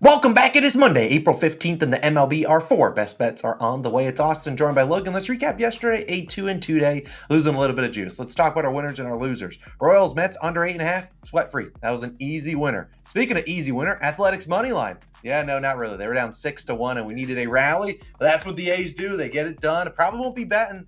Welcome back. It is Monday, April 15th, and the MLB. Our four best bets are on the way. It's Austin, joined by Logan. Let's recap yesterday. A 2-2 day, losing a little bit of juice. Let's talk about our winners and our losers. Royals, Mets, under 8.5, sweat-free. That was an easy winner. Speaking of easy winner, Athletics money line. Yeah, no, not really. They were down 6-1, and we needed a rally. But that's what the A's do. They get it done. I probably won't be betting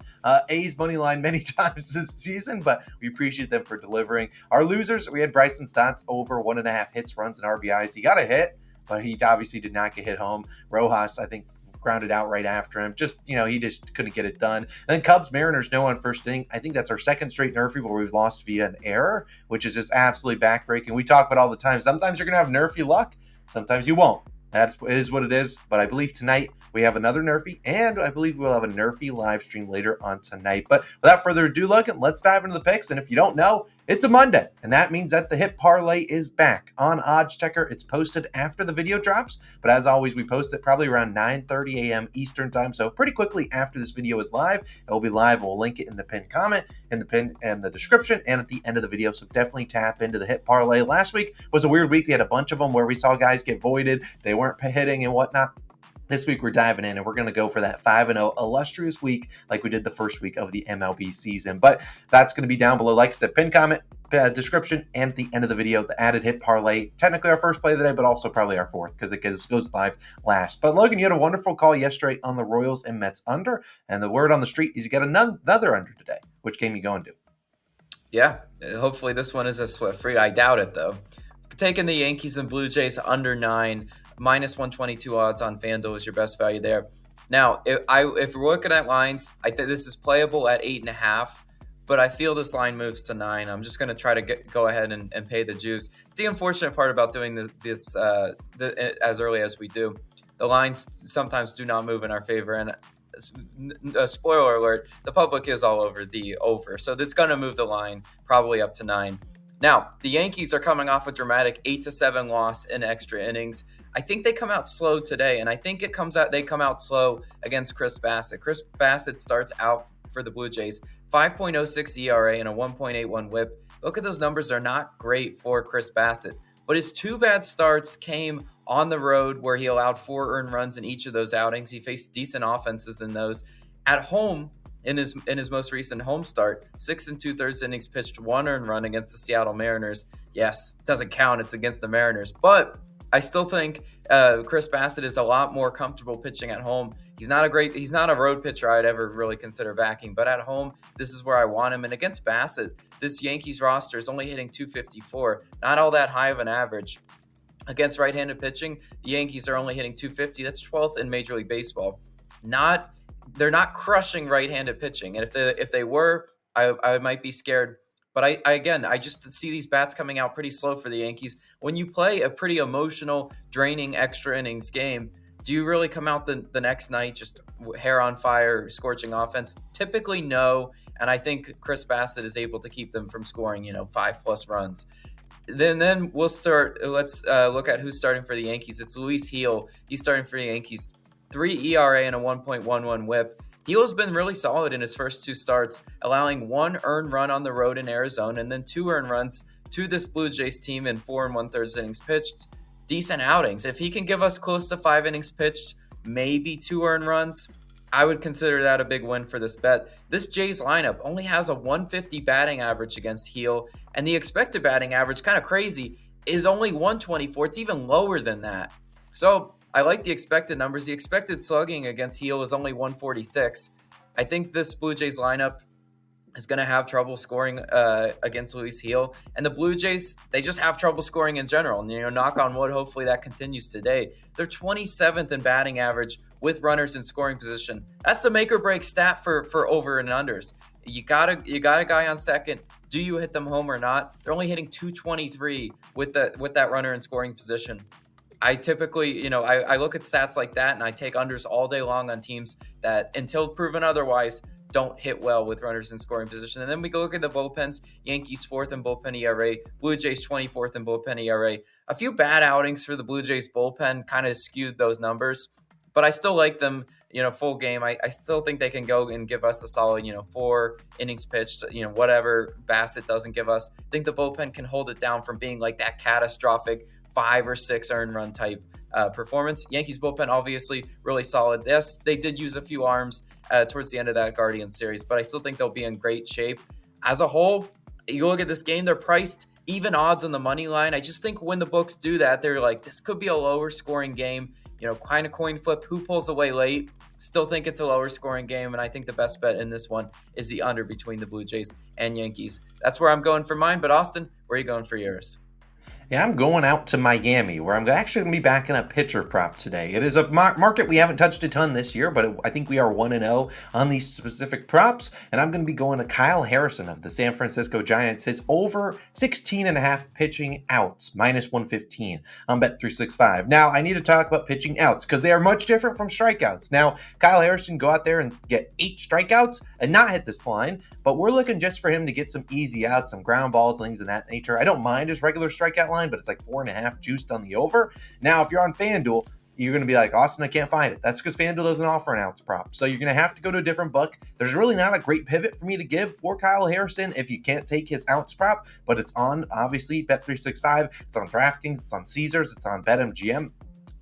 A's money line many times this season, but we appreciate them for delivering. Our losers, we had Bryson Stott's over 1.5 hits, runs, and RBIs. He got a hit, but he obviously did not get hit home. Rojas, I think, grounded out right after him. He just couldn't get it done. And then Cubs, Mariners, no on first inning. I think that's our second straight Nerfy where we've lost via an error, which is just absolutely backbreaking. We talk about all the time. Sometimes you're going to have Nerfy luck. Sometimes you won't. It is what it is. But I believe tonight we have another Nerfy, and I believe we'll have a Nerfy live stream later on tonight. But without further ado, Logan, let's dive into the picks. And if you don't know, it's a Monday, and that means that the hit parlay is back on Odds Checker. It's posted after the video drops, but as always, we post it probably around 9:30 a.m. Eastern time, so pretty quickly after this video is live. It will be live. We'll link it in the pinned comment, in the pin and the description, and at the end of the video, so definitely tap into the hit parlay. Last week was a weird week. We had a bunch of them where we saw guys get voided. They weren't hitting and whatnot. This week, we're diving in, and we're going to go for that 5-0 illustrious week like we did the first week of the MLB season. But that's going to be down below. Like I said, pin comment, description, and at the end of the video, the added hit parlay. Technically our first play of the day, but also probably our fourth because it goes live last. But Logan, you had a wonderful call yesterday on the Royals and Mets under, and the word on the street is you got another under today. Which game you going to? Yeah, hopefully this one is a sweat-free. I doubt it, though. Taking the Yankees and Blue Jays under 9, minus 122 odds on FanDuel is your best value there. Now, if we're looking at lines, I think this is playable at 8.5, but I feel this line moves to 9. I'm just going to try to go ahead and pay the juice. It's the unfortunate part about doing this as early as we do. The lines sometimes do not move in our favor, and spoiler alert, the public is all over the over. So that's going to move the line probably up to 9. Now, the Yankees are coming off a dramatic 8-7 loss in extra innings. I think they come out slow today, and I think they come out slow against Chris Bassett. Chris Bassett starts out for the Blue Jays, 5.06 ERA and a 1.81 whip. Look at those numbers. They're not great for Chris Bassett, but his two bad starts came on the road where he allowed 4 earned runs in each of those outings. He faced decent offenses in those. At home, in his most recent home start, 6 2/3 innings pitched, 1 earned run against the Seattle Mariners. Yes, doesn't count. It's against the Mariners. But I still think Chris Bassett is a lot more comfortable pitching at home. He's not a road pitcher I'd ever really consider backing. But at home, this is where I want him. And against Bassett, this Yankees roster is only hitting 254. Not all that high of an average. Against right-handed pitching, the Yankees are only hitting 250. That's 12th in Major League Baseball. They're not crushing right-handed pitching, and if they were, I might be scared. But I just see these bats coming out pretty slow for the Yankees. When you play a pretty emotional, draining extra innings game, do you really come out the next night just hair on fire, scorching offense? Typically, no. And I think Chris Bassett is able to keep them from scoring, 5+ runs. Then we'll start. Let's look at who's starting for the Yankees. It's Luis Gil. He's starting for the Yankees. 3 ERA and a 1.11 whip. Gil's been really solid in his first 2 starts, allowing 1 earned run on the road in Arizona and then 2 earned runs to this Blue Jays team in 4 1/3 innings pitched. Decent outings. If he can give us close to 5 innings pitched, maybe 2 earned runs, I would consider that a big win for this bet. This Jays lineup only has a 150 batting average against Gil, and the expected batting average, kind of crazy, is only 124. It's even lower than that. So I like the expected numbers. The expected slugging against Gil is only 146. I think this Blue Jays lineup is going to have trouble scoring against Luis Gil. And the Blue Jays, they just have trouble scoring in general. And, knock on wood, hopefully that continues today. They're 27th in batting average with runners in scoring position. That's the make or break stat for over and unders. You got a guy on second. Do you hit them home or not? They're only hitting 223 with that runner in scoring position. I typically, I look at stats like that and I take unders all day long on teams that, until proven otherwise, don't hit well with runners in scoring position. And then we go look at the bullpens. Yankees 4th in bullpen ERA. Blue Jays 24th in bullpen ERA. A few bad outings for the Blue Jays bullpen kind of skewed those numbers, but I still like them, full game. I still think they can go and give us a solid, 4 innings pitched, whatever Bassett doesn't give us. I think the bullpen can hold it down from being like that catastrophic 5 or 6 earned run type performance. Yankees bullpen obviously really solid. Yes, they did use a few arms towards the end of that Guardians series, but I still think they'll be in great shape. As a whole, you look at this game, they're priced even odds on the money line. I just think when the books do that, they're like, this could be a lower scoring game, kind of coin flip, who pulls away late. Still think it's a lower scoring game, and I think the best bet in this one is the under between the Blue Jays and Yankees. That's where I'm going for mine, but Austin, where are you going for yours? Yeah, I'm going out to Miami, where I'm actually going to be backing a pitcher prop today. It is a market we haven't touched a ton this year, but I think we are 1-0 on these specific props. And I'm going to be going to Kyle Harrison of the San Francisco Giants. His over 16.5 pitching outs, -115 on Bet365. Now, I need to talk about pitching outs because they are much different from strikeouts. Now, Kyle Harrison go out there and get 8 strikeouts and not hit this line, but we're looking just for him to get some easy outs, some ground balls, things of that nature. I don't mind his regular strikeout line, but it's like 4.5 juiced on the over. Now, if you're on FanDuel, you're going to be like, Austin, I can't find it. That's because FanDuel doesn't offer an outs prop. So you're going to have to go to a different book. There's really not a great pivot for me to give for Kyle Harrison if you can't take his outs prop, but it's on, obviously, Bet365. It's on DraftKings. It's on Caesars. It's on BetMGM.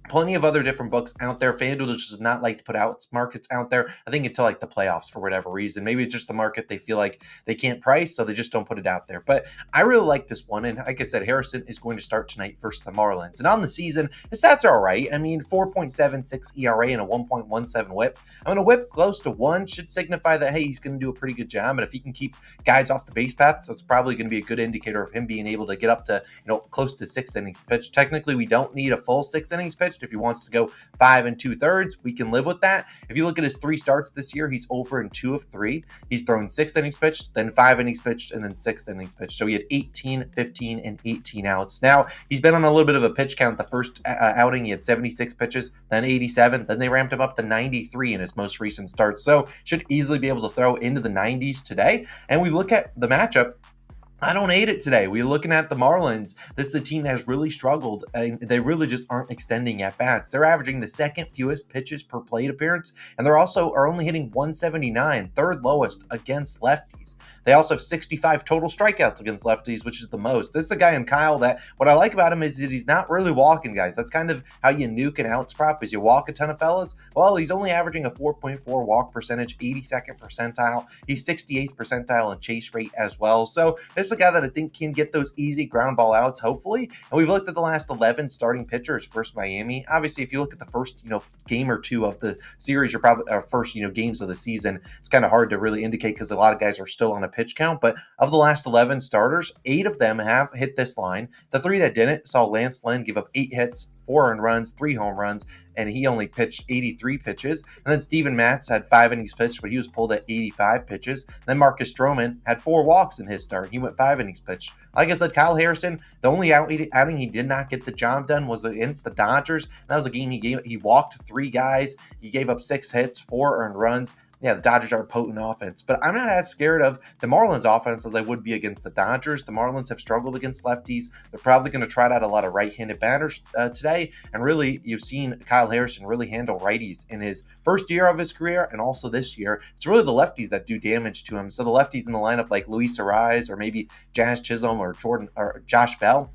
Plenty of other different books out there. FanDuel just does not like to put out markets out there, I think, until like the playoffs for whatever reason. Maybe it's just the market they feel like they can't price, so they just don't put it out there. But I really like this one. And like I said, Harrison is going to start tonight versus the Marlins. And on the season, his stats are all right. I mean, 4.76 ERA and a 1.17 whip. I mean, a whip close to 1 should signify that, hey, he's going to do a pretty good job. And if he can keep guys off the base path, so it's probably going to be a good indicator of him being able to get up to, close to 6 innings pitched. Technically, we don't need a full 6 innings pitched. If he wants to go 5 2/3, we can live with that. If you look at his 3 starts this year, he's over in 2 of 3. He's thrown 6 innings pitched, then 5 innings pitched, and then 6 innings pitched. So he had 18, 15, and 18 outs. Now, he's been on a little bit of a pitch count. The first outing, he had 76 pitches, then 87. Then they ramped him up to 93 in his most recent start. So should easily be able to throw into the 90s today. And we look at the matchup. I don't hate it today. We're looking at the Marlins. This is a team that has really struggled, and they really just aren't extending at bats. They're averaging the second fewest pitches per plate appearance, and they're only hitting 179, third lowest against lefties. They also have 65 total strikeouts against lefties, which is the most. This is a guy in Kyle that what I like about him is that he's not really walking guys. That's kind of how you nuke an outs prop, is you walk a ton of fellas. Well, he's only averaging a 4.4 walk percentage, 82nd percentile. He's 68th percentile in chase rate as well. So this is a guy that I think can get those easy ground ball outs, hopefully. And we've looked at the last 11 starting pitchers versus Miami. Obviously, if you look at the first, game or two of the series, you're probably first, games of the season. It's kind of hard to really indicate because a lot of guys are still on a pitch count. But of the last 11 starters, 8 of them have hit this line. The 3 that didn't saw Lance Lynn give up 8 hits, 4 earned runs, 3 home runs, and he only pitched 83 pitches. And then Steven Matz had 5 innings pitched, but he was pulled at 85 pitches. And then Marcus Stroman had 4 walks in his start. He went 5 innings pitched. Like I said, Kyle Harrison, the only outing he did not get the job done was against the Dodgers. That was a game he walked 3 guys. He gave up 6 hits, 4 earned runs. Yeah, the Dodgers are a potent offense, but I'm not as scared of the Marlins offense as I would be against the Dodgers. The Marlins have struggled against lefties. They're probably going to try out a lot of right-handed batters today, and really, you've seen Kyle Harrison really handle righties in his first year of his career and also this year. It's really the lefties that do damage to him. So the lefties in the lineup like Luis Ariz or maybe Jazz Chisholm or Josh Bell,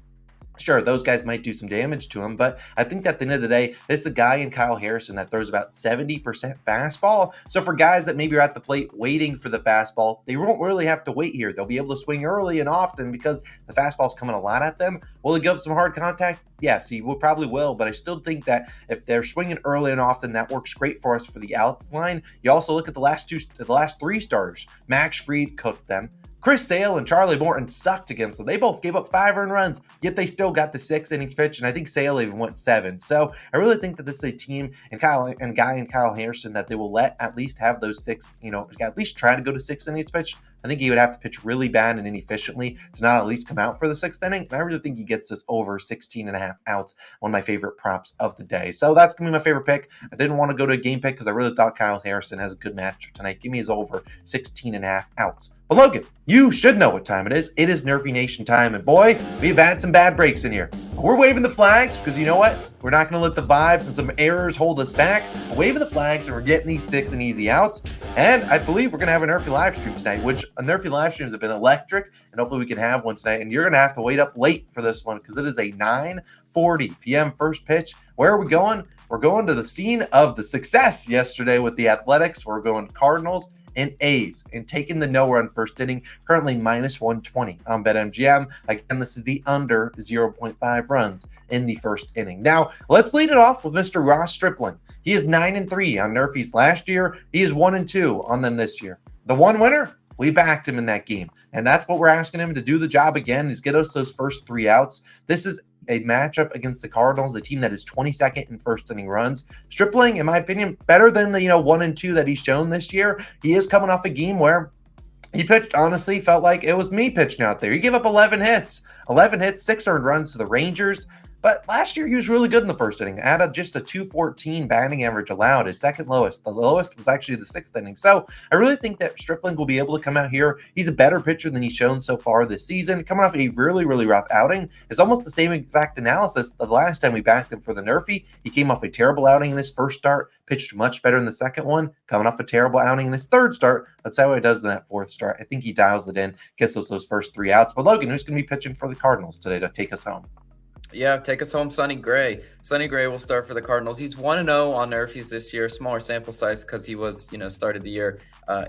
sure, those guys might do some damage to him, but I think that at the end of the day, this is the guy in Kyle Harrison that throws about 70% fastball. So for guys that maybe are at the plate waiting for the fastball, they won't really have to wait here. They'll be able to swing early and often because the fastball's coming a lot at them. Will he give up some hard contact? Yes, he probably will, but I still think that if they're swinging early and often, that works great for us for the outs line. You also look at the last 3 starters. Max Fried cooked them. Chris Sale and Charlie Morton sucked against them. They both gave up 5 earned runs, yet they still got the 6 innings pitch, and I think Sale even went 7. So I really think that this is a team and Kyle Harrison that they will let at least have those 6, at least try to go to 6 innings pitch. I think he would have to pitch really bad and inefficiently to not at least come out for the 6th inning. And I really think he gets this over 16.5 outs, one of my favorite props of the day. So that's going to be my favorite pick. I didn't want to go to a game pick because I really thought Kyle Harrison has a good matchup tonight. Give me his over 16.5 outs. But Logan, you should know what time it is. It is Nerfy Nation time. And boy, we've had some bad breaks in here. We're waving the flags because you know what? We're not going to let the vibes and some errors hold us back. We're waving the flags and we're getting these 6 and easy outs. And I believe we're going to have a Nerfy live stream tonight, which Nerfy live streams have been electric. And hopefully we can have one tonight. And you're going to have to wait up late for this one because it is a 9 9:40 p.m. first pitch. Where are we going? We're going to the scene of the success yesterday with the Athletics. We're going Cardinals and A's and taking the no run first inning, currently minus 120 on BetMGM. Again, this is the under 0.5 runs in the first inning. Now, let's lead it off with Mr. Ross Stripling. He is 9-3 on Nerfies last year. He is 1-2 on them this year. The one winner, we backed him in that game. And that's what we're asking him to do the job again, is get us those first 3 outs. This is a matchup against the Cardinals, a team that is 22nd in first inning runs. Stripling, in my opinion, better than the 1-2 that he's shown this year. He is coming off a game where he pitched, honestly, felt like it was me pitching out there. He gave up 11 hits, 6 earned runs to the Rangers. But last year, he was really good in the first inning. Added just a 214 batting average allowed, his second lowest. The lowest was actually the 6th inning. So I really think that Stripling will be able to come out here. He's a better pitcher than he's shown so far this season. Coming off a really, really rough outing. It's almost the same exact analysis of the last time we backed him for the Nerfy. He came off a terrible outing in his first start, pitched much better in the second one, coming off a terrible outing in his third start. Let's see how he does in that fourth start. I think he dials it in, gets us those first 3 outs. But Logan, who's going to be pitching for the Cardinals today to take us home? Yeah, take us home, Sonny Gray. Sonny Gray will start for the Cardinals. He's 1-0 on Nerfies this year, smaller sample size because he was, started the year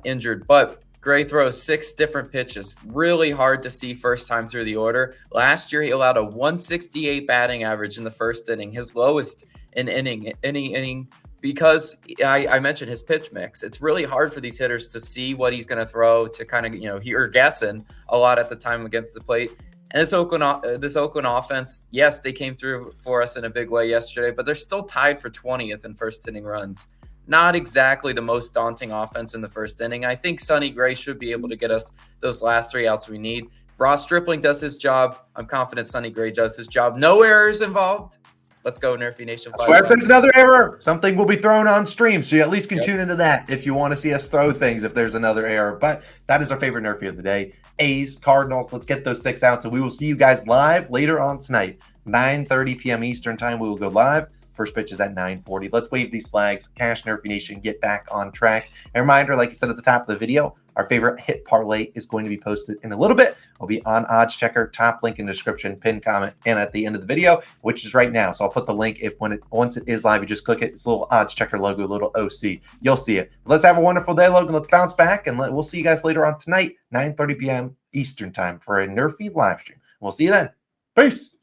injured. But Gray throws 6 different pitches. Really hard to see first time through the order. Last year, he allowed a 168 batting average in the first inning, his lowest in any inning. Because I mentioned his pitch mix. It's really hard for these hitters to see what he's going to throw, to kind of, you're guessing a lot at the time against the plate. And this Oakland offense, yes, they came through for us in a big way yesterday, but they're still tied for 20th in first inning runs. Not exactly the most daunting offense in the first inning. I think Sonny Gray should be able to get us those last 3 outs we need. If Ross Stripling does his job, I'm confident Sonny Gray does his job. No errors involved. Let's go, Nerfy Nation. So if there's another error, something will be thrown on stream. So you at least can tune into that if you want to see us throw things if there's another error. But that is our favorite Nerfy of the day. A's, Cardinals, let's get those 6 outs. And we will see you guys live later on tonight. 9:30 p.m. Eastern time, we will go live. First pitch is at 9:40. Let's wave these flags. Cash Nerfy Nation, get back on track. A reminder, like I said at the top of the video, our favorite hit parlay is going to be posted in a little bit. It'll be on Odds Checker, top link in the description, pinned comment, and at the end of the video, which is right now. So I'll put the link once it is live, you just click it. It's a little Odds Checker logo, a little OC. You'll see it. Let's have a wonderful day, Logan. Let's bounce back, and we'll see you guys later on tonight, 9:30 p.m. Eastern time for a Nerfy live stream. We'll see you then. Peace.